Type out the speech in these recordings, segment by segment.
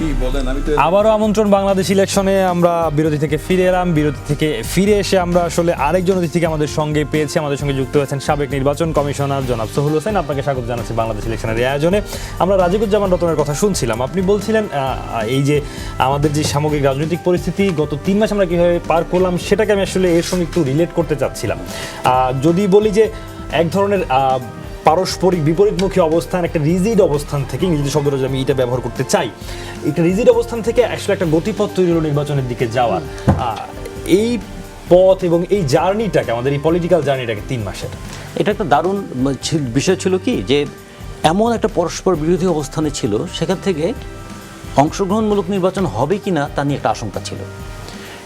কি বলেন? আমি তো আবারও আমন্ত্রণ বাংলাদেশ ইলেকশনে। আমরা বিরতি থেকে ফিরে এলাম। বিরতি থেকে ফিরে এসে আমরা আসলে আরেকজন অতিথিকে আমাদের সঙ্গে পেয়েছি। আমাদের সঙ্গে যুক্ত হয়েছেন সাবেক নির্বাচন কমিশনার জনাব সোহেল হোসেন। আপনাকে স্বাগত জানাচ্ছি বাংলাদেশ ইলেকশনের এই আয়োজনে। আমরা রাজিকুজ্জামান রতনের কথা শুনছিলাম। আপনি বলছিলেন এই যে আমাদের যে সামগ্রিক রাজনৈতিক পরিস্থিতি গত 3 মাস আমরা কীভাবে পার করলাম সেটাকে আমি আসলে এর সঙ্গে একটু রিলেট করতে চাচ্ছিলাম। যদি বলি যে এক ধরনের পারস্পরিক বিপরীতমুখী অবস্থান, একটা রিজিড অবস্থান থেকে, ইংরেজি শব্দটা আমি এটা ব্যবহার করতে চাই, একটা রিজিড অবস্থান থেকে আসলে একটা গতিপথ তৈরি হলো নির্বাচনের দিকে যাওয়ার। এই পথ এবং এই জার্নিটাকে, আমাদের এই পলিটিক্যাল জার্নিটাকে 3 মাসের, এটা একটা দারুণ বিষয় ছিল কি, যে এমন একটা পরস্পর বিরোধী অবস্থানে ছিল, সেখান থেকে অংশগ্রহণমূলক নির্বাচন হবে কি না তা নিয়ে একটা আশঙ্কা ছিল।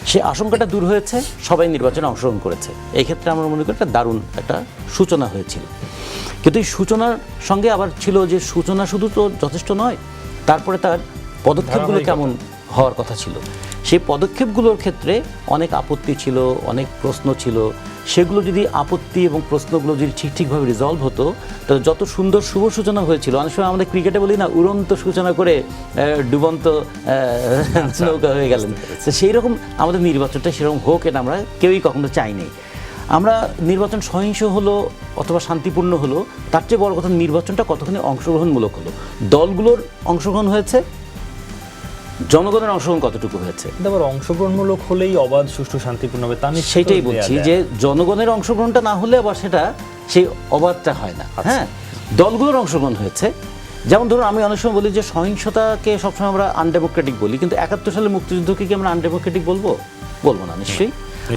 সে আশঙ্কাটা দূর হয়েছে, সবাই নির্বাচনে অংশগ্রহণ করেছে। এই ক্ষেত্রে আমরা মনে করি একটা দারুণ একটা সূচনা হয়েছিল। কিন্তু এই সূচনার সঙ্গে আবার ছিল যে সূচনা শুধু তো যথেষ্ট নয়, তারপরে তার পদক্ষেপগুলো কেমন হওয়ার কথা ছিল। সেই পদক্ষেপগুলোর ক্ষেত্রে অনেক আপত্তি ছিল, অনেক প্রশ্ন ছিল। সেগুলো যদি আপত্তি এবং প্রশ্নগুলো যদি ঠিকভাবে রিজলভ হতো, তাহলে যত সুন্দর শুভ সূচনা হয়েছিল। অনেক সময় আমাদের ক্রিকেটে বলি না, উড়ন্ত সূচনা করে ডুবন্ত নৌকা হয়ে গেলেন। তো সেই রকম আমাদের নির্বাচনটা সেরকম হোক, এটা আমরা কেউই কখনো চাইনি। আমরা নির্বাচন সহিংস হলো অথবা শান্তিপূর্ণ হলো, তার চেয়ে বড় কথা নির্বাচনটা কতখানি অংশগ্রহণমূলক হলো। দলগুলোর অংশগ্রহণ হয়েছে, জনগণের অংশগ্রহণ কতটুকু হয়েছে। আবার অংশগ্রহণমূলক হলেই অবাধ, সুষ্ঠু, শান্তিপূর্ণ হবে তা আমি সেইটাই বলছি, যে জনগণের অংশগ্রহণটা না হলে আবার সেটা সেই অবাধটা হয় না। হ্যাঁ, দলগুলোর অংশগ্রহণ হয়েছে। যেমন ধরুন, আমি অনেক সময় বলি যে সহিংসতাকে সবসময় আমরা আনডেমোক্রেটিক বলি, কিন্তু 71 সালে মুক্তিযুদ্ধকে কি আমরা আনডেমোক্রেটিক বলবো? বলবো না, নিশ্চয়ই।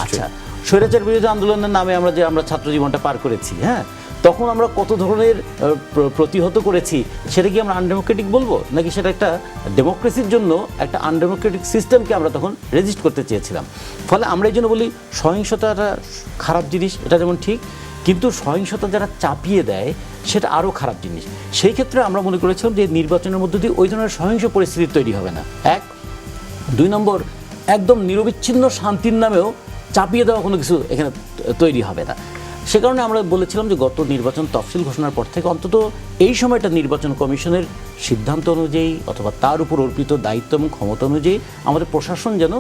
আচ্ছা, স্বৈরাচার বিরোধী আন্দোলনের নামে আমরা ছাত্র জীবনটা পার করেছি, হ্যাঁ, তখন আমরা কত ধরনের প্রতিহত করেছি, সেটা কি আমরা আনডেমোক্রেটিক বলবো? নাকি সেটা একটা ডেমোক্রেসির জন্য একটা আনডেমোক্রেটিক সিস্টেমকে আমরা তখন রেজিস্ট করতে চেয়েছিলাম। ফলে আমরা এই জন্য বলি সহিংসতাটা খারাপ জিনিস, এটা যেমন ঠিক, কিন্তু সহিংসতা যারা চাপিয়ে দেয় সেটা আরও খারাপ জিনিস। সেই ক্ষেত্রে আমরা মনে করেছিলাম যে নির্বাচনের মধ্য দিয়ে ওই ধরনের সহিংস পরিস্থিতি তৈরি হবে না। 1, 2 নম্বর, একদম নিরবিচ্ছিন্ন শান্তির নামেও চাপিয়ে দেওয়া কোনো কিছু এখানে তৈরি হবে না। সে কারণে আমরা বলেছিলাম যে গত নির্বাচন তফসিল ঘোষণার পর থেকে অন্তত এই সময়টা নির্বাচন কমিশনের সিদ্ধান্ত অনুযায়ী অথবা তার উপর অর্পিত দায়িত্ব এবং ক্ষমতা অনুযায়ী আমাদের প্রশাসন যেন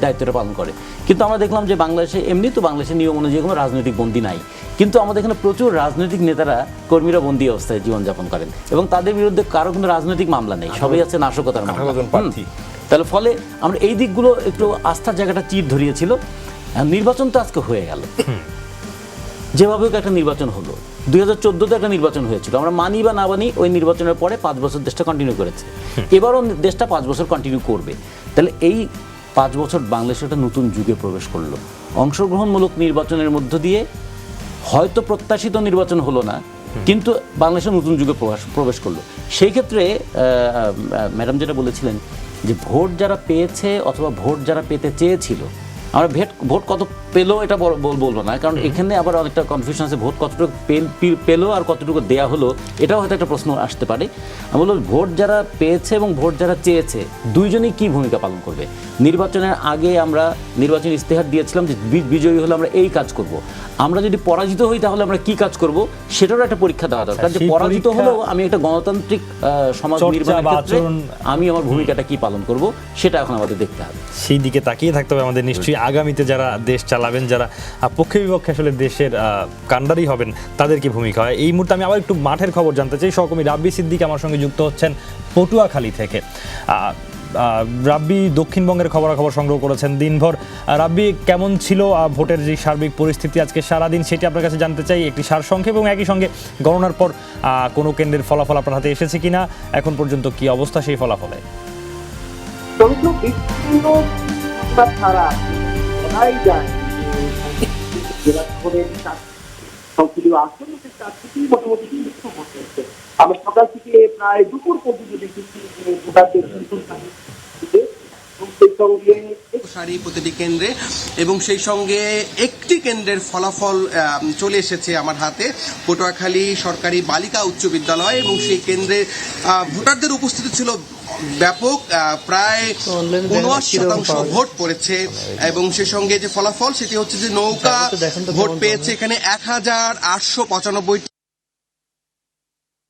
দায়িত্বটা পালন করে। কিন্তু আমরা দেখলাম যে বাংলাদেশে এমনি তো বাংলাদেশের নিয়ম অনুযায়ী কোনো রাজনৈতিক বন্দী নাই, কিন্তু আমাদের এখানে প্রচুর রাজনৈতিক নেতারা, কর্মীরা বন্দী অবস্থায় জীবনযাপন করেন এবং তাদের বিরুদ্ধে কারো কোনো রাজনৈতিক মামলা নেই, সবাই আছে নাশকতার মামলা। তাহলে ফলে আমরা এই দিকগুলো একটু আস্থার জায়গাটা চির ধরিয়েছিল। নির্বাচন তো আজকে হয়ে গেল, যেভাবে একটা নির্বাচন হলো। 2014-তে একটা নির্বাচন হয়েছিল, আমরা মানি বা না মানি ওই নির্বাচনের পরে 5 বছর দেশটা কন্টিনিউ করেছে। এবারও দেশটা 5 বছর কন্টিনিউ করবে। তাহলে এই 5 বছর বাংলাদেশ একটা নতুন যুগে প্রবেশ করলো। অংশগ্রহণমূলক নির্বাচনের মধ্য দিয়ে হয়তো প্রত্যাশিত নির্বাচন হলো না, কিন্তু বাংলাদেশের নতুন যুগে প্রবেশ করলো। সেই ক্ষেত্রে ম্যাডাম যেটা বলেছিলেন যে ভোট যারা পেয়েছে অথবা ভোট যারা পেতে চেয়েছিল, আমরা ভোট কত পেলো এটা বলবো না, কারণ এখানে আবার অনেকটা কনফিউশন আছে। ভোট কতটুকু পেলো আর কতটুকু দেয়া হলো, এটাও হয়তো একটা প্রশ্ন আসতে পারে। আমি বলবো ভোট যারা পেয়েছে এবং ভোট যারা চেয়েছে, দুইজনই কী ভূমিকা পালন করবে। নির্বাচনের আগে আমরা নির্বাচনী ইস্তেহার দিয়েছিলাম যে বিজয়ী হলে আমরা এই কাজ করব। আমরা যদি পরাজিত হই তাহলে আমরা কি কাজ করব, সেটারও একটা পরীক্ষা দেওয়া দরকার। যে পরাজিত হলেও আমি একটা গণতান্ত্রিক সমাজ নির্মাণের ক্ষেত্রে আমি আমার ভূমিকাটা কি পালন করব, সেটা এখন আমাদের দেখতে হবে। সেই দিকে তাকিয়ে থাকতে হবে আমাদের। নিশ্চয়ই আগামীতে যারা দেশ চালাবেন, যারা পক্ষে বিপক্ষে আসলে দেশের কাণ্ডারি হবেন, তাদের কি ভূমিকা হয়। এই মুহূর্তে আমি আবার একটু মাঠের খবর জানতে চাই। সহকর্মী রাব্বি সিদ্দিক আমার সঙ্গে যুক্ত হচ্ছেন পটুয়াখালী থেকে। রাব্বি দক্ষিণবঙ্গের খবরাখবর সংগ্রহ করেছেন দিনভর। রাব্বি, কেমন ছিল ভোটের যে সার্বিক পরিস্থিতি আজকে সারাদিন, সেটি আপনার কাছে জানতে চাই একটি সারসংক্ষেপ, এবং একই সঙ্গে গণনার পর কোনো কেন্দ্রের ফলাফল আপনার হাতে এসেছে কিনা, এখন পর্যন্ত কি অবস্থা সেই ফলাফলে? আমরা সকাল থেকে প্রায় দুপুর পর্যন্ত দেখেছি ভোটারদের সারি প্রতিটি কেন্দ্রে, এবং সেই সঙ্গে একটি কেন্দ্রের ফলাফল চলে এসেছে আমার হাতে, পটুয়াখালী সরকারি বালিকা উচ্চ বিদ্যালয়, এবং সেই কেন্দ্রে ভোটারদের উপস্থিতি ছিল ব্যাপক, প্রায় ৭৯% ভোট পড়েছে। এবং সেই সঙ্গে যে ফলাফল সেটি হচ্ছে যে নৌকা ভোট পেয়েছে এখানে ১,৮৯৫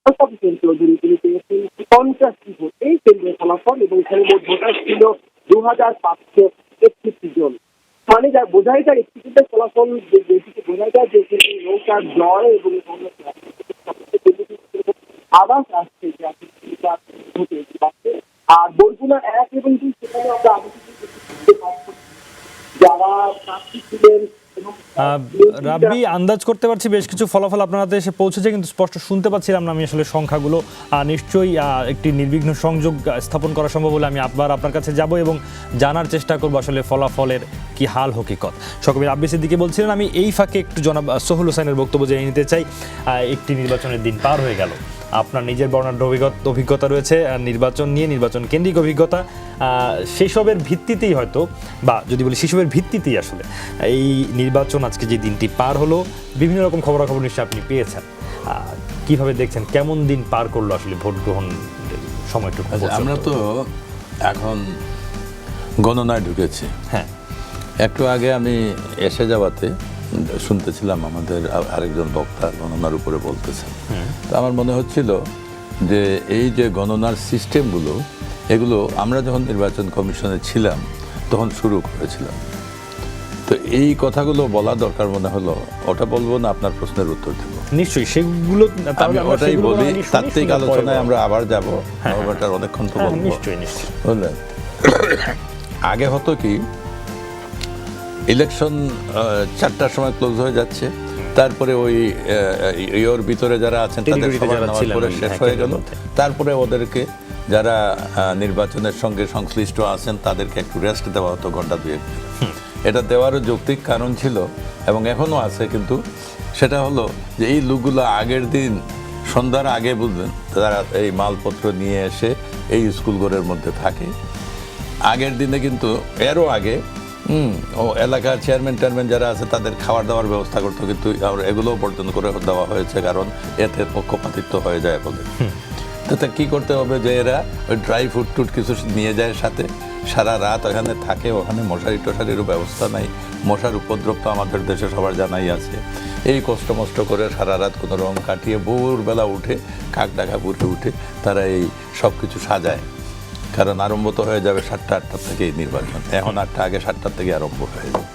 হোসেন চৌধুরী তিনি পেয়েছেন 50টি ভোট। এই কেন্দ্রের ফলাফল, এবং এখানে মোট ভোটার ছিল 2561 জন। মানে যা বোঝাই যায়, একটি কিন্তু ফলাফল যেটিকে বোঝা যায় যে কিন্তু নৌকার জয় এবং আবাস আসছে যে আসছে। আর বরগুনা 1 এবং 2 সেখানে আমরা আগে যারা প্রার্থী ছিলেন এবং রাব্বি, আন্দাজ করতে পারছি বেশ কিছু ফলাফল আপনার হাতে এসে পৌঁছেছে, কিন্তু স্পষ্ট শুনতে পাচ্ছিলাম না আমি আসলে সংখ্যাগুলো। নিশ্চয়ই একটি নির্বিঘ্ন সংযোগ স্থাপন করা সম্ভব হলে আমি আবার আপনার কাছে যাব এবং জানার চেষ্টা করবো আসলে ফলাফলের কি হাল হকিকত। সকবি রাব্বি সিদ্দিকী বলছিলেন। আমি এই ফাঁকে একটু জনাব সোহেল হোসেনের বক্তব্য জেনে নিতে চাই। একটি নির্বাচনের দিন পার হয়ে গেল, আপনার নিজের বর্ণাঢ্য অভিজ্ঞতা রয়েছে নির্বাচন নিয়ে, নির্বাচন কেন্দ্রিক অভিজ্ঞতা। সেসবের ভিত্তিতেই হয়তো, বা যদি বলি সেসবের ভিত্তিতেই আসলে এই নির্বাচন আজকে যে দিনটি পার হলো, বিভিন্ন রকম খবরাখবর নিশ্চয়ই আপনি পেয়েছেন। কিভাবে দেখছেন, কেমন দিন পার করলো আসলে ভোট গ্রহণ সময়টুকু? আমরা তো এখন গণনায় ঢুকেছি। হ্যাঁ, একটু আগে আমি এসে যাওয়াতে শুনতেছিলাম আমাদের আরেকজন বক্তা গণনার উপরে বলতেছেন। তো আমার মনে হচ্ছিল যে এই যে গণনার সিস্টেমগুলো, এগুলো আমরা যখন নির্বাচন কমিশনে ছিলাম তখন শুরু করেছিলাম। তো এই কথাগুলো বলা দরকার মনে হলো। ওটা বলবো না, আপনার প্রশ্নের উত্তর দেবো নিশ্চয়ই সেগুলো আমি ওটাই বলি। তাত্ত্বিক আলোচনায় আমরা আবার যাবো, ওটার অনেকক্ষণ তো বলবো। নিশ্চয়ই নিশ্চয়ই বুঝলেন, আগে হতো কি, ইলেকশন 4টার সময় ক্লোজ হয়ে যাচ্ছে, তারপরে ওই ইয়োর ভিতরে যারা আছেন তাদের সবার নামাজ পড়ে শেষ হয়ে গেল, তারপরে ওদেরকে যারা নির্বাচনের সঙ্গে সংশ্লিষ্ট আছেন তাদেরকে একটু রেস্ট দেওয়া হতো ঘন্টা 2-1। এটা দেওয়ারও যৌক্তিক কারণ ছিল এবং এখনও আছে, কিন্তু সেটা হলো যে এই লোকগুলো আগের দিন সন্ধ্যার আগে, বুঝলেন, তারা এই মালপত্র নিয়ে এসে এই স্কুলঘরের মধ্যে থাকে। আগের দিনে কিন্তু এরও আগে ও এলাকার চেয়ারম্যান যারা আছে তাদের খাবার দাবার ব্যবস্থা করতো, কিন্তু এগুলোও বর্জন করে দেওয়া হয়েছে, কারণ এতে পক্ষপাতিত্ব হয়ে যায় বলে। তো কী করতে হবে যে এরা ওই ড্রাই ফ্রুট কিছু নিয়ে যায় সাথে, সারা রাত ওখানে থাকে। ওখানে মশারি টশারিরও ব্যবস্থা নাই, মশার উপদ্রব তো আমাদের দেশে সবার জানাই আছে। এই কষ্ট মষ্ট করে সারা রাত কোনো রকম কাটিয়ে ভোরবেলা উঠে, কাক ডাকা পুরে উঠে তারা এই সব কিছু সাজায়। কারণ আরম্ভ তো হয়ে যাবে 7টা-8টা থেকে এই নির্বাচন, এখন 8টা আগে 7টার থেকে আরম্ভ হয়ে যাবে।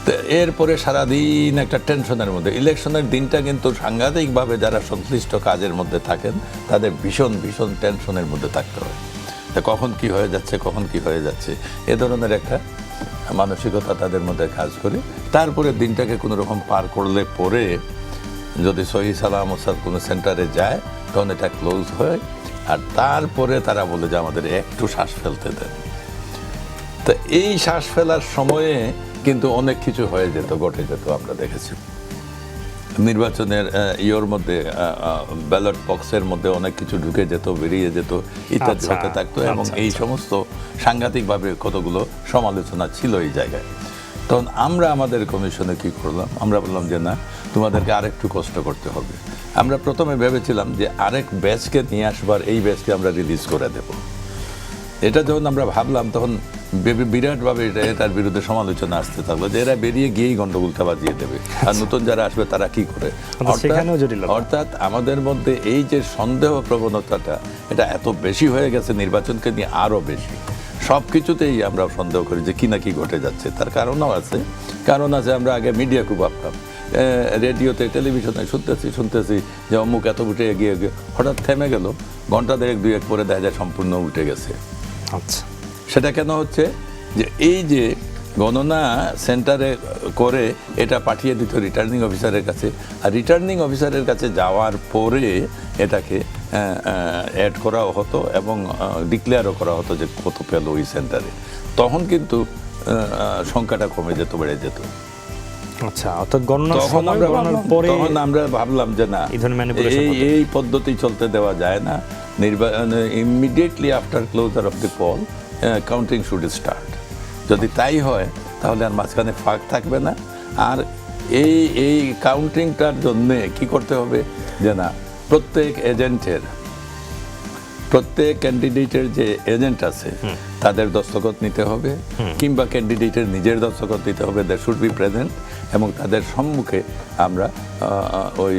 তো এরপরে সারাদিন একটা টেনশনের মধ্যে। ইলেকশনের দিনটা কিন্তু সাংঘাতিকভাবে যারা সংশ্লিষ্ট কাজের মধ্যে থাকেন তাদের ভীষণ ভীষণ টেনশনের মধ্যে থাকতে হয়। তা কখন কি হয়ে যাচ্ছে, কখন কি হয়ে যাচ্ছে, এ ধরনের একটা মানসিকতা তাদের মধ্যে কাজ করে। তারপরে দিনটাকে কোনো রকম পার করলে পরে যদি সহি সালামত কোনো সেন্টারে যায় তখন এটা ক্লোজ হয়, আর তারপরে তারা বলে যে আমাদের একটু শ্বাস ফেলতে দেন। তো এই শ্বাস ফেলার সময়ে কিন্তু অনেক কিছু হয়ে যেত, ঘটে যেত। আমরা দেখেছি নির্বাচনের ইয়ের মধ্যে, ব্যালট বক্সের মধ্যে অনেক কিছু ঢুকে যেত, বেরিয়ে যেত, ইত্যাদি হতে থাকতো। এবং এই সমস্ত সাংঘাতিকভাবে কতগুলো সমালোচনা ছিল এই জায়গায়। তখন আমরা আমাদের কমিশনে কি করলাম, আমরা বললাম যে না, তোমাদেরকে আরেকটু কষ্ট করতে হবে। আমরা প্রথমে ভেবেছিলাম যে আরেক ব্যাচকে নিয়ে আসবার, এই ব্যাচকে আমরা রিলিজ করে দেব। এটা যখন আমরা ভাবলাম তখন বিরাটভাবে এটার বিরুদ্ধে সমালোচনা আসতে থাকলো যে এরা বেরিয়ে গিয়েই গন্ডগোলটা বাজিয়ে দেবে, আর নতুন যারা আসবে তারা কি করে। অর্থাৎ আমাদের মধ্যে এই যে সন্দেহ প্রবণতাটা, এটা এত বেশি হয়ে গেছে নির্বাচনকে নিয়ে, আরও বেশি। সব কিছুতেই আমরা সন্দেহ করি যে কি না কি ঘটে যাচ্ছে। তার কারণও আছে, আমরা আগে মিডিয়া খুব ভাবতাম, রেডিওতে টেলিভিশনে শুনতেছি যে অমুক এত উঠে এগিয়ে হঠাৎ থেমে গেল, ঘন্টা 1-2 পরে দেখা যায় সম্পূর্ণ উঠে গেছে। আচ্ছা, সেটা কেন হচ্ছে যে এই যে গণনা সেন্টারে করে এটা পাঠিয়ে দিত রিটার্নিং অফিসারের কাছে, আর রিটার্নিং অফিসারের কাছে যাওয়ার পরে এটাকে অ্যাড করা হতো এবং ডিক্লেয়ারও করা হতো যে কত পেল ওই সেন্টারে। তখন কিন্তু সংখ্যাটা কমে যেত, বেড়ে যেত। আচ্ছা, অর্থাৎ গণনার সময় গণনার পরে তখন আমরা ভাবলাম যে না, এই পদ্ধতি চলতে দেওয়া যায় না। Immediately after closure of the poll counting should start. যদি তাই হয় তাহলে আর মাঝখানে ফাঁক থাকবে না। আর এই কাউন্টিংটার জন্যে কি করতে হবে যে না, প্রত্যেক ক্যান্ডিডেটের যে এজেন্ট আছে তাদের দস্তখত নিতে হবে, কিংবা ক্যান্ডিডেটের নিজের দস্তখত নিতে হবে, দ্যাট শুড বি প্রেজেন্ট। এবং তাদের সম্মুখে আমরা ওই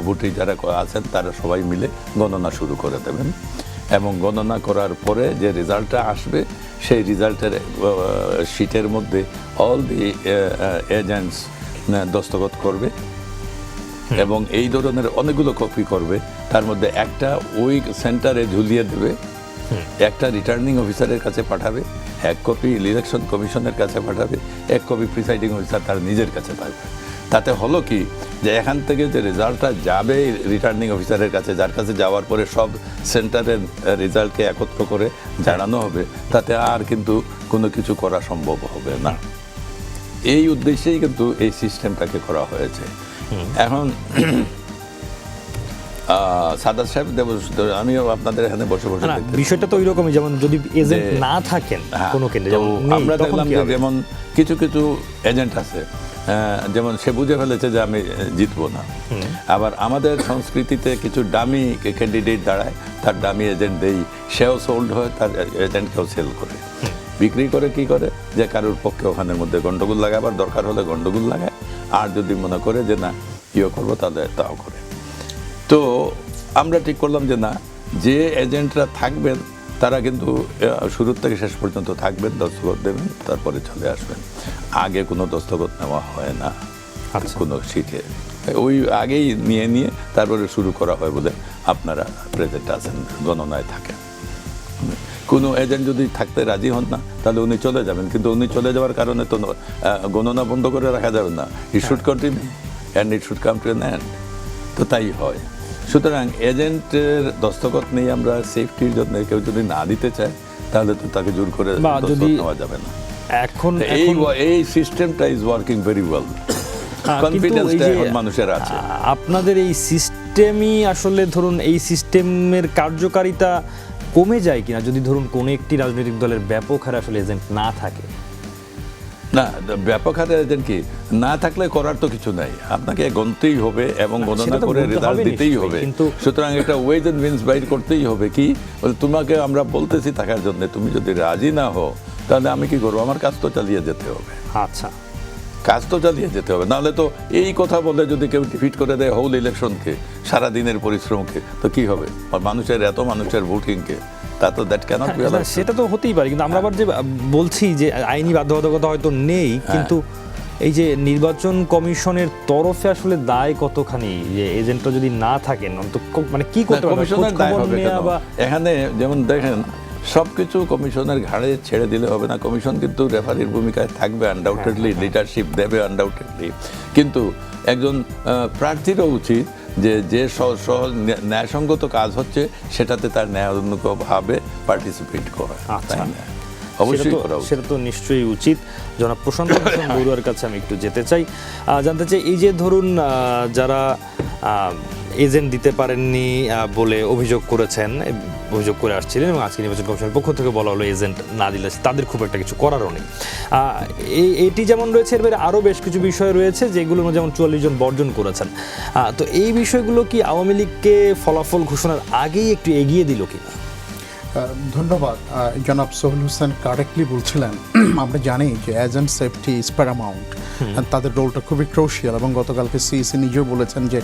ভোটার যারা আছেন তারা সবাই মিলে গণনা শুরু করে দেবেন এবং গণনা করার পরে যে রেজাল্টটা আসবে সেই রিজাল্টের শিটের মধ্যে অল দি এজেন্টস দস্তখত করবে এবং এই ধরনের অনেকগুলো কপি করবে, তার মধ্যে একটা ওই সেন্টারে ঝুলিয়ে দেবে, একটা রিটার্নিং অফিসারের কাছে পাঠাবে, এক কপি ইলেকশন কমিশনের কাছে পাঠাবে, এক কপি প্রিসাইডিং অফিসার তার নিজের কাছে পাঠাবে। তাতে হলো কি যে এখান থেকে যে রেজাল্টটা যাবে রিটার্নিং অফিসারের কাছে, যার কাছে যাওয়ার পরে সব সেন্টারের রেজাল্টকে একত্র করে জানানো হবে, তাতে আর কিন্তু কোনো কিছু করা সম্ভব হবে না। এই উদ্দেশ্যেই কিন্তু এই সিস্টেমটাকে করা হয়েছে। এখন সাদাত সাহেব, আমিও আপনাদের এখানে বসে বসে বিষয়টা তো ওইরকমই, যেমন যদি এজেন্ট না থাকেন কোনো কেন্দ্রে, আমরা দেখলাম যে যেমন কিছু কিছু এজেন্ট আছে যেমন সে বুঝে ফেলেছে যে আমি জিতবো না, আবার আমাদের সংস্কৃতিতে কিছু ডামি ক্যান্ডিডেট দাঁড়ায়, তার ডামি এজেন্ট দেই, সেও সোল্ড হয়, তার এজেন্টকেও সেল করে, বিক্রি করে কি করে যে কারোর পক্ষে ওখানের মধ্যে গন্ডগোল লাগাবার দরকার হলে গন্ডগোল লাগায়, আর যদি মনে করে যে না ইয়ে করবো তাহলে তাও করে। তো আমরা ঠিক করলাম যে না, যে এজেন্টরা থাকবেন তারা কিন্তু শুরুর থেকে শেষ পর্যন্ত থাকবেন, দস্তখত দেবেন, তারপরে চলে আসবেন। আগে কোনো দস্তখত নেওয়া হয় না কোনো শিটে, ওই আগেই নিয়ে তারপরে শুরু করা হয় বলে আপনারা প্রেজেন্ট আছেন, গণনায় থাকেন। কোনো এজেন্ট যদি থাকতে রাজি হন না তাহলে উনি চলে যাবেন, কিন্তু উনি চলে যাওয়ার কারণে তো গণনা বন্ধ করে রাখা যাবে না। It should continue and it should come to an end. তো তাই হয়। সুতরাং এজেন্টের দস্তখত নেই আমরা সেফটির জন্য, কেউ যদি না দিতে চায় তাহলে তো তাকে জোর করে দস্তখত নেওয়া যাবে না। এখন এই সিস্টেমটা ইজ ওয়ার্কিং ভেরি ওয়েল, কনফিডেন্সটা এখন মানুষের আছে। আপনাদের এই সিস্টেমই আসলে ধরুন এই সিস্টেমের কার্যকারিতা কমে যায় কিনা যদি ধরুন কোনো একটি রাজনৈতিক দলের ব্যাপক হারে আসলে এজেন্ট না থাকে? না, ব্যাপক হারে এজেন্ট কি না থাকলে করার তো কিছু নাই, আপনাকে গণতেই হবে এবং গণনা করে রেজাল্ট দিতেই হবে। সুতরাং এটা ওয়েজ এন্ড মিনস বাইর করতেই হবে। কি তোমাকে আমরা বলতেছি থাকার জন্য, তুমি যদি রাজি না হও তাহলে আমি কি করবো? আমার কাজ তো চালিয়ে যেতে হবে। আচ্ছা, কাজ তো চালিয়ে যেতে হবে, নাহলে তো এই কথা বলে যদি কেউ ডিফিট করে দেয় হোল ইলেকশনকে, সারাদিনের পরিশ্রমকে, তো কি হবে? মানুষের এত মানুষের ভোটিংকে, তা তো দ্যাট ক্যানট বি অ্যালাউড। সেটা তো হতেই পারে, কিন্তু আমরা আবার যে বলছি যে আইনি বাধ্যবাধকতা হয়তো নেই, কিন্তু এই যে নির্বাচন কমিশনের তরফে আসলে দায় কতখানি যে এজেন্টটা যদি না থাকেন মানে কি করতে পারবে? কমিশনের দায় হবে কেন? এখানে যেমন দেখেন সবকিছু কমিশনের ঘাড়ে ছেড়ে দিলে হবে না। কমিশন কিন্তু রেফারির ভূমিকায় থাকবে আনডাউটেডলি, লিডারশিপ দেবে আনডাউটেডলি, কিন্তু একজন প্রার্থীরও উচিত যে ন্যায়সঙ্গত কাজ হচ্ছে সেটাতে তার ন্যায়ানুগভাবে পার্টিসিপেট করা। অবশ্যই সেটা তো নিশ্চয়ই উচিত। জনাব প্রশান্ত ভূষণ বড়ুয়ার কাছে আমি একটু যেতে চাই, জানতে চাই এই যে ধরুন যারা এজেন্ট দিতে পারেননি বলে অভিযোগ করে আসছিলেন এবং আজকে নির্বাচন কমিশনের পক্ষ থেকে বলা হলো এজেন্ট না দিলে তাদের খুব একটা কিছু করারও নেই, এটি যেমন রয়েছে এর বাইরে আরও বেশ কিছু বিষয় রয়েছে যেগুলো যেমন 44 জন বর্জন করেছেন। তো এই বিষয়গুলো কি আওয়ামী লীগকে ফলাফল ঘোষণার আগেই একটু এগিয়ে দিল কিনা? ধন্যবাদ। জনাব সোহেল হোসেন কারেক্টলি বলছিলেন, আমরা জানি যে এজেন্ট সেফটি ইজ প্যারামাউন্ট, তাদের রোলটা খুবই ক্রুশিয়াল, এবং গতকালকে সিইসি নিজেও বলেছেন যে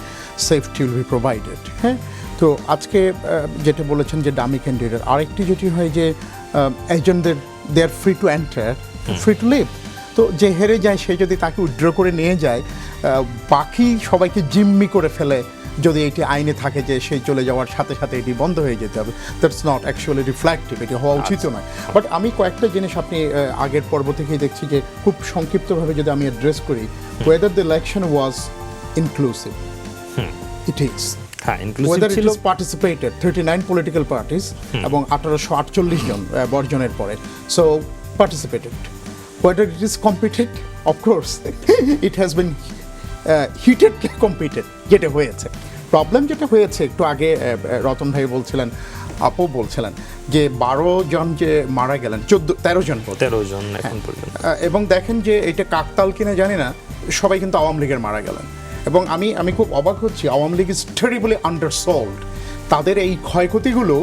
সেফটি উইল বি প্রোভাইডেড। হ্যাঁ, তো আজকে যেটা বলেছেন যে ডামি ক্যান্ডিডেট, আরেকটি যেটি হয় যে এজেন্টদের they are free to enter, free to leave. তো যে হেরে যায় সে যদি তাকে উইথড্র করে নিয়ে যায়, বাকি সবাইকে জিম্মি করে ফেলে, যদি এটি আইনে থাকে যে সেই চলে যাওয়ার সাথে সাথে এটি বন্ধ হয়ে যেতে হবে, দ্যাটস নট অ্যাকচুয়ালি রিফ্লেক্টিভ, এটি হওয়া উচিত নয়। বাট আমি কয়েকটা জিনিস আপনি আগের পর্ব থেকেই দেখছি যে খুব সংক্ষিপ্তভাবে যদি আমি অ্যাড্রেস করি, whether the election was inclusive, it is, whether it is participated 39 political parties এবং 1848 জন বর্জনের পরে, so participated. Whether it is competed, of course it has been heated competed, যেটা হয়েছে। প্রবলেম যেটা হয়েছে একটু আগে রতন ভাই বলছিলেন, আপু বলছিলেন যে 12 জন যে মারা গেলেন, 13 জন এখন পর্যন্ত, এবং দেখেন যে এটা কাকতাল কিনা জানি না, সবাই কিন্তু আওয়ামী লীগের মারা গেলেন। এবং আমি খুব অবাক হচ্ছি, আওয়ামী লীগ ইজ টেরিবলি আন্ডারসোল্ড। তাদের এই ক্ষয়ক্ষতিগুলো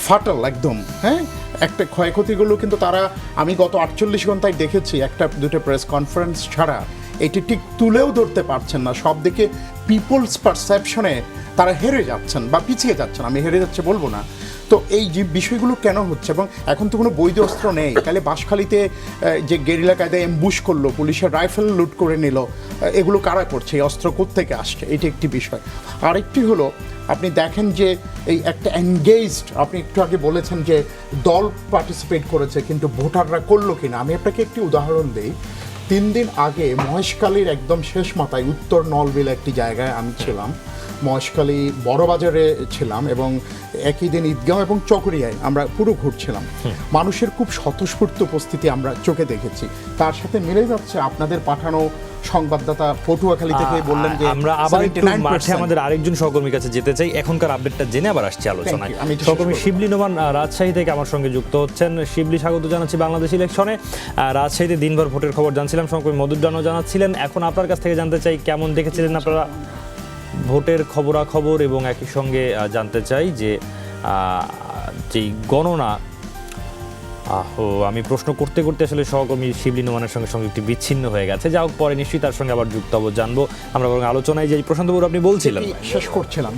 ফাটাল একদম। হ্যাঁ, একটা ক্ষয়ক্ষতিগুলো কিন্তু তারা, আমি গত 48 ঘন্টায় দেখেছি একটা দুটো প্রেস কনফারেন্স ছাড়া এটি ঠিক তুলেও ধরতে পারছেন না। সব দিকে পিপলস পারসেপশনে তারা হেরে যাচ্ছেন বা পিছিয়ে যাচ্ছেন, আমি হেরে যাচ্ছে বলবো না। তো এই যে বিষয়গুলো কেন হচ্ছে, এবং এখন তো কোনো বৈধ অস্ত্র নেই, তাহলে বাঁশখালীতে যে গেরিলা কায়দায় এমবুশ করলো, পুলিশের রাইফেল লুট করে নিল, এগুলো কারা করছে, এই অস্ত্র কোত্থেকে আসছে, এটি একটি বিষয়। আরেকটি হলো আপনি দেখেন যে এই একটা এনগেজড, আপনি একটু আগে বলেছেন যে দল পার্টিসিপেট করেছে কিন্তু ভোটাররা করলো কিনা। আমি আপনাকে একটি উদাহরণ দিই। 3 দিন আগে মহেশখালীর একদম শেষ মাথায় উত্তর নলবিল একটি জায়গায় আমি ছিলাম, মহেশখালী বড়বাজারে ছিলাম, এবং একই দিন ঈদগাঁও এবং চকরিয়ায় আমরা পুরো ঘুরছিলাম। মানুষের খুব স্বতঃস্ফূর্ত উপস্থিতি আমরা চোখে দেখেছি। তার সাথে মিলে যাচ্ছে আপনাদের পাঠানো সংবাদদাতা পটুয়াখালী থেকে বললেন যে আমরা আবার একটু 79% মাঠে আমাদের আরেকজন সহকর্মীর কাছে যেতে চাই, এখনকার আপডেটটা জেনে আবার আসছি আলোচনায়। Thank you. আমি একটু সহকর্মী শেষ করব। শিবলি নোমান রাজশাহী থেকে আমার সঙ্গে যুক্ত হচ্ছেন। শিবলি, স্বাগত জানাচ্ছি বাংলাদেশ ইলেকশনে। রাজশাহীতে দিনভর ভোটের খবর জানছিলাম, সহকর্মী মধুরডানও জানাচ্ছিলেন। এখন আপনার কাছ থেকে জানতে চাই কেমন দেখেছিলেন আপনারা ভোটের খবরাখবর, এবং একই সঙ্গে জানতে চাই যে যেই গণনা, আমি প্রশ্ন করতে করতে আসলে সহকর্মী শিবলি নোমানের সঙ্গে সংযুক্তি বিচ্ছিন্ন হয়ে গেছে। যা হোক, পরে নিশ্চয়ই তার সঙ্গে আবার যুক্ত হবো, জানবো আমরা বরং আলোচনায় যে প্রশান্তবাবু আপনি বলছিলেন। শেষ করছিলাম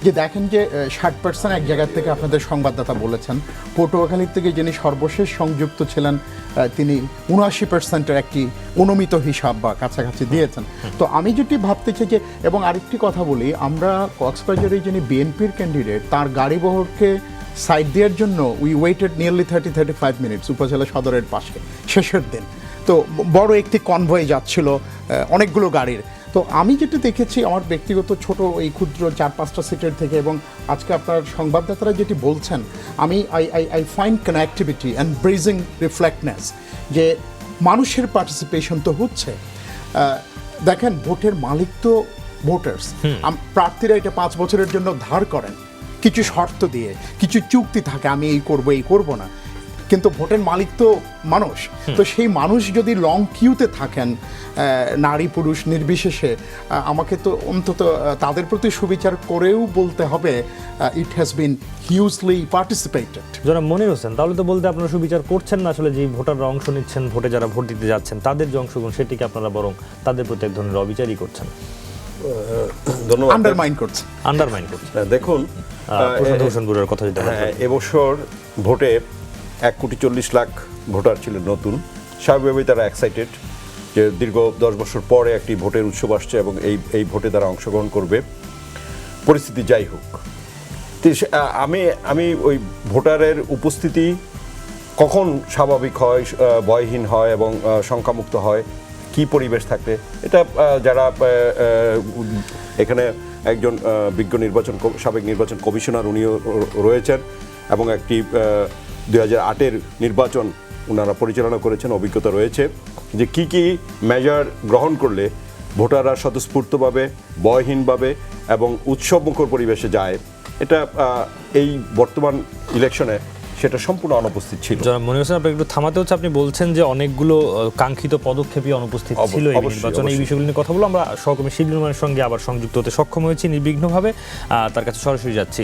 যে দেখেন যে 60% এক জায়গা থেকে আপনাদের সংবাদদাতা বলেছেন, পটুয়াখালী থেকে যিনি সর্বশেষ সংযুক্ত ছিলেন তিনি 79%-এর একটি অনুমিত হিসাব বা কাছাকাছি দিয়েছেন। তো আমি যেটি ভাবতেছি যে, এবং আরেকটি কথা বলি, আমরা কক্সবাজারে যিনি বিএনপির ক্যান্ডিডেট তার গাড়িবহরকে সাইড দেওয়ার জন্য উই ওয়েটেড নিয়ারলি 30-35 মিনিটস উপজেলা সদরের পাশে শেষের দিন। তো বড় একটি কনভয় যাচ্ছিল অনেকগুলো গাড়ির। তো আমি যেটা দেখেছি আমার ব্যক্তিগত ছোট এই ক্ষুদ্র 4-5টা সিটের থেকে, এবং আজকে আপনার সংবাদদাতারা যেটি বলছেন, আমি I find connectivity and bridging reflectiveness, যে মানুষের পার্টিসিপেশন তো হচ্ছে। দেখেন, ভোটের মালিক তো ভোটার্স। প্রার্থীরা এটা 5 বছরের জন্য ধার করেন কিছু শর্ত দিয়ে, কিছু চুক্তি থাকে, আমি এই করব না, কিন্তু ভোটের মালিক তো মানুষ। তো সেই মানুষ যদি লং কিউতে থাকেন, নারী পুরুষ নির্বিশেষে, আমাকে তো অন্তত তাদের প্রতি সুবিচার করেও বলতে হবে it has been hugely participated. জনাব মনির হোসেন, তাহলে তো বলতে আপনারা সুবিচার করছেন না, আসলে যে ভোটাররা অংশ নিচ্ছেন, ভোটে যারা ভোট দিতে যাচ্ছেন তাদের যে অংশগ্রহণ, সেটিকে আপনারা বরং তাদের প্রতি এক ধরনের অবিচারই করছেন, ধন্যবাদ। আন্ডারমাইন করছেন। দেখুন, প্রশান্ত হোসেন বুড়ার কথা যেটা এবছর ভোটে 1,40,00,000 ভোটার ছিলেন নতুন। স্বাভাবিকভাবেই তারা এক্সাইটেড যে দীর্ঘ 10 বছর পরে একটি ভোটের উৎসব আসছে এবং এই ভোটে তারা অংশগ্রহণ করবে, পরিস্থিতি যাই হোক। আমি ওই ভোটারের উপস্থিতি কখন স্বাভাবিক হয়, ভয়হীন হয় এবং সংখ্যামুক্ত হয়, কি পরিবেশ থাকলে, এটা যারা এখানে একজন বিজ্ঞ সাবেক নির্বাচন কমিশনার উনিও রয়েছেন, এবং একটি 2008-এর নির্বাচন ওনারা পরিচালনা করেছেন, অভিজ্ঞতা রয়েছে যে কি মেজার গ্রহণ করলে ভোটাররা স্বতঃস্ফূর্তভাবে, ভয়হীনভাবে এবং উৎসবমুখর পরিবেশে যায়। এটা এই বর্তমান ইলেকশনে সেটা সম্পূর্ণ অনুপস্থিত ছিল। মনে হচ্ছে আপনাকে একটু থামাতে হচ্ছে, আপনি বলছেন যে অনেকগুলো কাঙ্ক্ষিত পদক্ষেপই অনুপস্থিত ছিল এই নির্বাচনে। এই বিষয়গুলো নিয়ে কথা বলবো। আমরা সহকর্মী শিবলি নোমানের সঙ্গে আবার সংযুক্ত হতে সক্ষম হয়েছি নির্বিঘ্নভাবে, তার কাছে সরাসরি যাচ্ছি।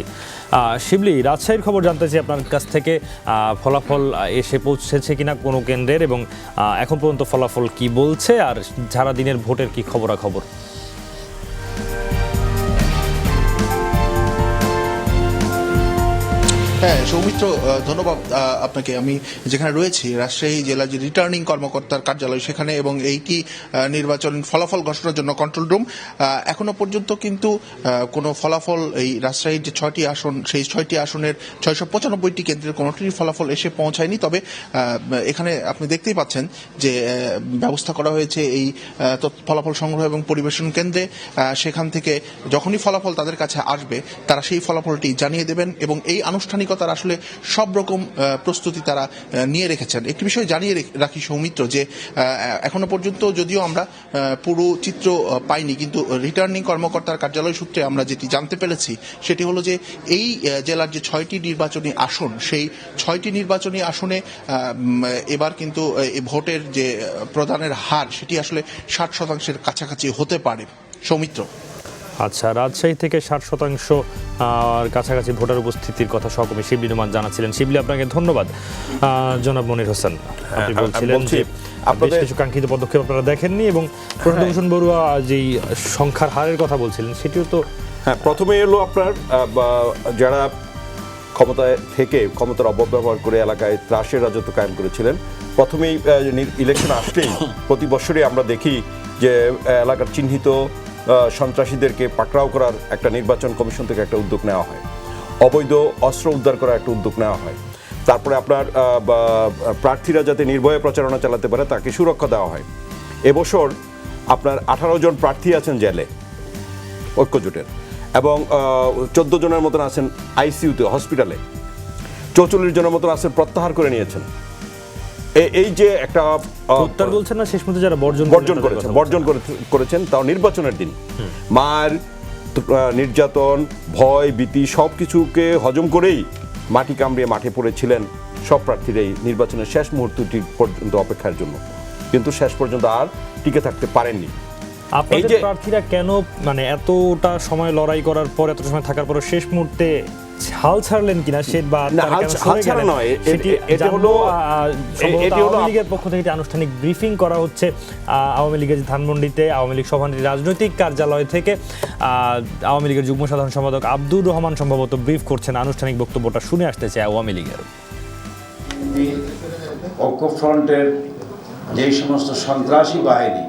শিবলি, রাজশাহীর খবর জানতে চাই আপনার কাছ থেকে, ফলাফল এসে পৌঁছেছে কিনা কোনো কেন্দ্রের, এবং এখন পর্যন্ত ফলাফল কি বলছে, আর সারা দিনের ভোটের কি খবরাখবর? হ্যাঁ সৌমিত্র, ধন্যবাদ আপনাকে। আমি যেখানে রয়েছি রাজশাহী জেলার যে রিটার্নিং কর্মকর্তার কার্যালয় সেখানে, এবং এইটি নির্বাচন ফলাফল ঘোষণার জন্য কন্ট্রোল রুম। এখনো পর্যন্ত কিন্তু কোনো ফলাফল, এই রাজশাহীর যে 6টি আসন, সেই 6টি আসনের 695টি কেন্দ্রের কোনোটির ফলাফল এসে পৌঁছায়নি। তবে এখানে আপনি দেখতেই পাচ্ছেন যে ব্যবস্থা করা হয়েছে এই ফলাফল সংগ্রহ এবং পরিবেশন কেন্দ্রে। সেখান থেকে যখনই ফলাফল তাদের কাছে আসবে তারা সেই ফলাফলটি জানিয়ে দেবেন, এবং এই আনুষ্ঠানিকতার আসলে সব রকম প্রস্তুতি তারা নিয়ে রেখেছেন। একটি বিষয় জানিয়ে রাখি সৌমিত্র, যে এখনো পর্যন্ত যদিও আমরা পুরো চিত্র পাইনি, কিন্তু রিটার্নিং কর্মকর্তার কার্যালয় সূত্রে আমরা যেটি জানতে পেরেছি সেটি হলো যে এই জেলার যে 6টি নির্বাচনী আসন, সেই 6টি নির্বাচনী আসনে এবার কিন্তু ভোটের যে প্রদানের হার সেটি আসলে 60% কাছাকাছি হতে পারে। সৌমিত্র। আচ্ছা, রাজশাহী থেকে 60% কাছাকাছি ভোটার উপস্থিতির কথা সহকর্মী শিবলি রহমান জানাচ্ছিলেন। শিবলি, আপনাকে ধন্যবাদ। জনাব মনির হোসেন, আপনি বলছিলেন যে বেশ কিছু কাঙ্ক্ষিত পদক্ষেপ আপনারা দেখেননি এবং প্রশান্ত ভূষণ বড়ুয়া যেই সংখ্যার হারের কথা বলছিলেন সেটিও তো প্রথমে এলো আপনার যারা ক্ষমতায় থেকে ক্ষমতার অপব্যবহার করে এলাকায় ত্রাসের রাজত্ব কায়েম করেছিলেন, প্রথমেই ইলেকশন আসলেই প্রতি বছরই আমরা দেখি যে এলাকার চিহ্নিত সন্ত্রাসীদেরকে পাকড়াও করার একটা নির্বাচন কমিশন থেকে একটা উদ্যোগ নেওয়া হয়, অবৈধ অস্ত্র উদ্ধার করার একটা উদ্যোগ নেওয়া হয়, তারপরে আপনার প্রার্থীরা যাতে নির্ভয়ে প্রচারণা চালাতে পারে তাকে সুরক্ষা দেওয়া হয়। এবছর আপনার 18 জন প্রার্থী আছেন জেলে ঐক্যজোটের এবং 14 জনের মতন আছেন আইসিইউতে হসপিটালে, 44 জনের মতন আছেন প্রত্যাহার করে নিয়েছেন। এই যে একটা উত্তর বলছেন না, শেষ মধ্যে যারা বর্জন করেছেন তাও নির্বাচনের দিন মার নির্যাতন ভয় ভীতি সব কিছুকে হজম করেই মাটি কামড়িয়ে মাঠে পড়েছিলেন সব প্রার্থীরাই নির্বাচনের শেষ মুহূর্তটি পর্যন্ত অপেক্ষার জন্য, কিন্তু শেষ পর্যন্ত আর টিকে থাকতে পারেননি। আপনাদের প্রার্থীরা কেন মানে এতটা সময় লড়াই করার পর, এত সময় থাকার পর শেষ মুহূর্তে হাল ছাড়লেন কিনা সে বা হাল ছাড়া নয়, এটা হলো আওয়ামী লীগের পক্ষ থেকে আনুষ্ঠানিক ব্রিফিং করা হচ্ছে আওয়ামী লীগের ধানমন্ডিতে আওয়ামী লীগ সভাপতির রাজনৈতিক কার্যালয় থেকে আওয়ামী লীগের যুগ্ম সাধারণ সম্পাদক আব্দুর রহমান সম্ভবত ব্রিফ করছেন। আনুষ্ঠানিক বক্তব্যটা শুনে আসতেছে আওয়ামী লীগের। ঐক্যফ্রন্টের যেই সমস্ত সন্ত্রাসী বাহিনী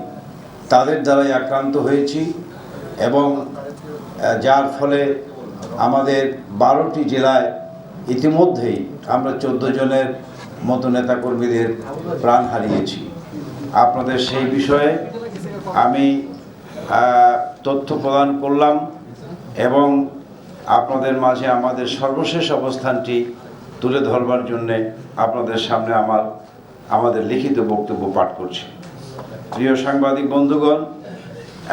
তাদের দ্বারাই আক্রান্ত হয়েছি এবং যার ফলে আমাদের 12টি জেলায় ইতিমধ্যেই আমরা 14 জনের মতো নেতাকর্মীদের প্রাণ হারিয়েছি। আপনাদের সেই বিষয়ে আমি তথ্য প্রদান করলাম এবং আপনাদের মাঝে আমাদের সর্বশেষ অবস্থানটি তুলে ধরবার জন্যে আপনাদের সামনে আমাদের লিখিত বক্তব্য পাঠ করছি। প্রিয় সাংবাদিক বন্ধুগণ,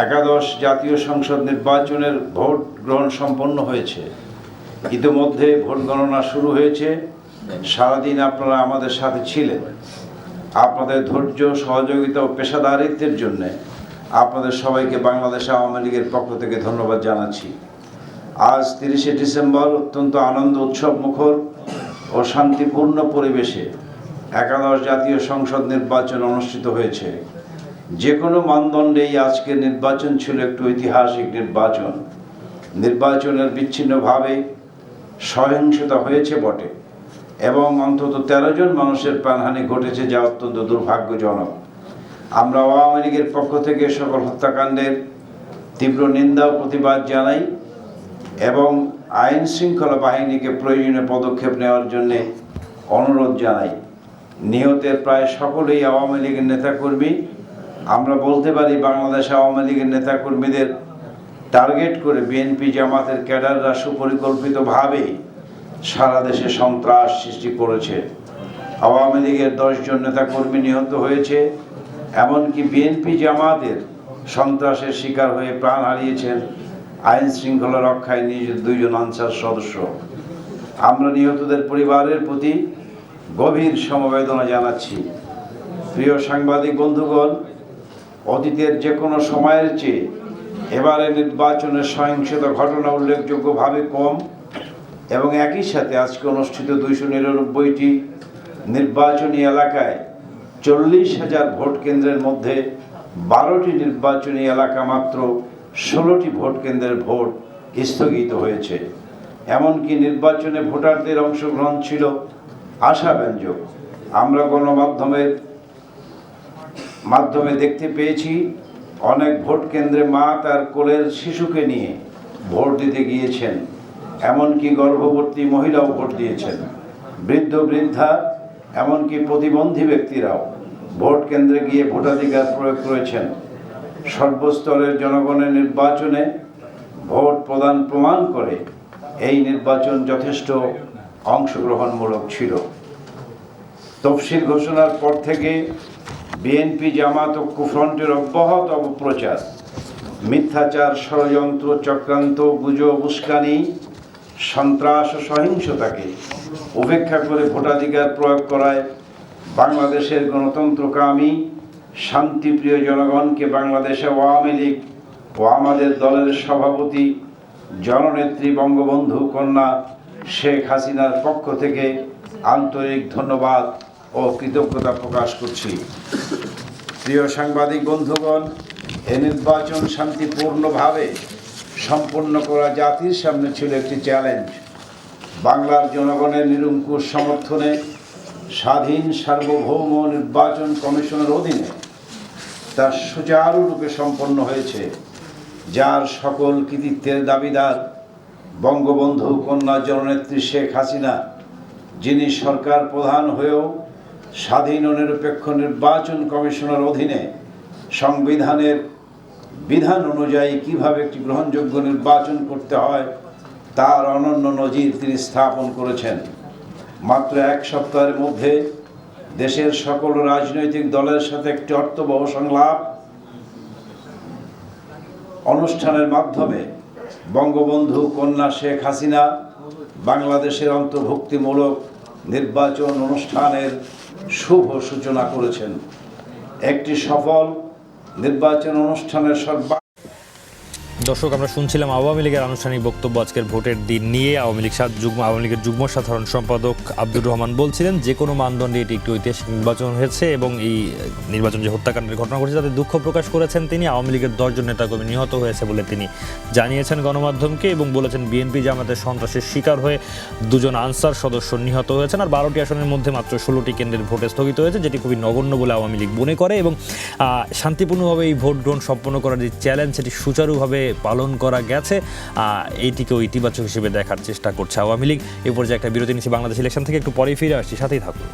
11 জাতীয় সংসদ নির্বাচনের ভোট গ্রহণ সম্পন্ন হয়েছে। ইতিমধ্যে ভোট গণনা শুরু হয়েছে। সারাদিন আপনারা আমাদের সাথে ছিলেন। আপনাদের ধৈর্য, সহযোগিতা ও পেশাদারিত্বের জন্য আপনাদের সবাইকে বাংলাদেশ আওয়ামী লীগের পক্ষ থেকে ধন্যবাদ জানাচ্ছি। আজ 30শে ডিসেম্বর অত্যন্ত আনন্দ উৎসব মুখর ও শান্তিপূর্ণ পরিবেশে 11 জাতীয় সংসদ নির্বাচন অনুষ্ঠিত হয়েছে। যে কোনো মানদণ্ডেই আজকের নির্বাচন ছিল একটি ঐতিহাসিক নির্বাচন। নির্বাচনের বিচ্ছিন্নভাবে সহিংসতা হয়েছে বটে এবং অন্তত 13 জন মানুষের প্রাণহানি ঘটেছে, যা অত্যন্ত দুর্ভাগ্যজনক। আমরা আওয়ামী লীগের পক্ষ থেকে সকল হত্যাকাণ্ডের তীব্র নিন্দা ও প্রতিবাদ জানাই এবং আইন শৃঙ্খলা বাহিনীকে প্রয়োজনীয় পদক্ষেপ নেওয়ার জন্য অনুরোধ জানাই। নিহতের প্রায় সকলেই আওয়ামী লীগের নেতাকর্মী। আমরা বলতে পারি বাংলাদেশ আওয়ামী লীগের নেতাকর্মীদের টার্গেট করে বিএনপি জামাতের ক্যাডাররা সুপরিকল্পিতভাবে সারা দেশে সন্ত্রাস সৃষ্টি করেছে। আওয়ামী লীগের 10 জন নেতাকর্মী নিহত হয়েছে, এমনকি বিএনপি জামাতের সন্ত্রাসের শিকার হয়ে প্রাণ হারিয়েছেন আইন শৃঙ্খলা রক্ষায় নিয়োজিত 2 জন আনসার সদস্য। আমরা নিহতদের পরিবারের প্রতি গভীর সমবেদনা জানাচ্ছি। প্রিয় সাংবাদিক বন্ধুগণ, অতীতের যে কোনো সময়ের চেয়ে এবারে নির্বাচনের সহিংসতা ঘটনা উল্লেখযোগ্যভাবে কম এবং একই সাথে আজকে অনুষ্ঠিত 299টি নির্বাচনী এলাকায় 40,000 ভোট কেন্দ্রের মধ্যে 12টি নির্বাচনী এলাকা মাত্র 16টি ভোট কেন্দ্রের ভোট স্থগিত হয়েছে। এমনকি নির্বাচনে ভোটারদের অংশগ্রহণ ছিল আশাব্যঞ্জক। আমরা গণমাধ্যমের মাধ্যমে দেখতে পেয়েছি অনেক ভোট কেন্দ্রে মা তার কোলের শিশুকে নিয়ে ভোট দিতে গিয়েছেন, এমনকি গর্ভবতী মহিলাও ভোট দিয়েছেন। বৃদ্ধ বৃদ্ধা এমনকি প্রতিবন্ধী ব্যক্তিরাও ভোট কেন্দ্রে গিয়ে ভোটাধিকার প্রয়োগ করেছেন। সর্বস্তরের জনগণের নির্বাচনে ভোট প্রদান প্রমাণ করে এই নির্বাচন যথেষ্ট অংশগ্রহণমূলক ছিল। তফসিল ঘোষণার পর থেকে বিএনপি জামাত ঐক্যফ্রন্টের অব্যাহত অপপ্রচার, মিথ্যাচার, ষড়যন্ত্র, চক্রান্ত, গুজব, উস্কানি, সন্ত্রাস ও সহিংসতাকে উপেক্ষা করে ভোটাধিকার প্রয়োগ করায় বাংলাদেশের গণতন্ত্রকামী শান্তিপ্রিয় জনগণকে বাংলাদেশে আওয়ামী লীগ ও আমাদের দলের সভাপতি জননেত্রী বঙ্গবন্ধু কন্যা শেখ হাসিনার পক্ষ থেকে আন্তরিক ধন্যবাদ ও কৃতজ্ঞতা প্রকাশ করছি। প্রিয় সাংবাদিক বন্ধুগণ, এই নির্বাচন শান্তিপূর্ণভাবে সম্পন্ন করা জাতির সামনে ছিল একটি চ্যালেঞ্জ। বাংলার জনগণের নিরঙ্কুশ সমর্থনে স্বাধীন সার্বভৌম নির্বাচন কমিশনের অধীনে তা সুচারুরূপে সম্পন্ন হয়েছে, যার সকল কৃতিত্বের দাবিদার বঙ্গবন্ধু কন্যা জননেত্রী শেখ হাসিনা, যিনি সরকার প্রধান হয়েও স্বাধীন ও নিরপেক্ষ নির্বাচন কমিশনের অধীনে সংবিধানের বিধান অনুযায়ী কিভাবে একটি গ্রহণযোগ্য নির্বাচন করতে হয় তার অনন্য নজির তিনি স্থাপন করেছেন। মাত্র এক সপ্তাহের মধ্যে দেশের সকল রাজনৈতিক দলের সাথে একটি অর্থবহ সংলাপ অনুষ্ঠানের মাধ্যমে বঙ্গবন্ধু কন্যা শেখ হাসিনা বাংলাদেশের অন্তর্ভুক্তিমূলক নির্বাচন অনুষ্ঠানের শুভ সূচনা করেছেন। একটি সফল নির্বাচন অনুষ্ঠানের দর্শক, আমরা শুনছিলাম আওয়ামী লীগের আনুষ্ঠানিক বক্তব্য আজকের ভোটের দিন নিয়ে। আওয়ামী লীগের যুগ্ম সাধারণ সম্পাদক আব্দুর রহমান বলছিলেন যে কোনো মানদণ্ডে এটি একটি ঐতিহাসিক নির্বাচন হয়েছে এবং এই নির্বাচন যে হত্যাকাণ্ডের ঘটনা ঘটেছে তাতে দুঃখ প্রকাশ করেছেন তিনি। আওয়ামী লীগের 10 জন নেতাকর্মী নিহত হয়েছে বলে তিনি জানিয়েছেন গণমাধ্যমকে এবং বলেছেন বিএনপি জামাতের সন্ত্রাসের শিকার হয়ে 2 জন আনসার সদস্য নিহত হয়েছেন। আর 12টি আসনের মধ্যে মাত্র 16টি কেন্দ্রের ভোটে স্থগিত হয়েছে, যেটি খুবই নগণ্য বলে আওয়ামী লীগ মনে করে এবং শান্তিপূর্ণভাবে এই ভোট গ্রহণ সম্পন্ন করার যে চ্যালেঞ্জ সেটি সুচারুভাবে পালন করা গেছে, এইটিকেও ইতিবাচক হিসেবে দেখার চেষ্টা করছে আওয়ামী লীগ। এ পর্যায়ে একটা বিরতি নিচ্ছি বাংলাদেশ ইলেকশন থেকে, একটু পরেই ফিরে আসছি, সাথেই থাকুন।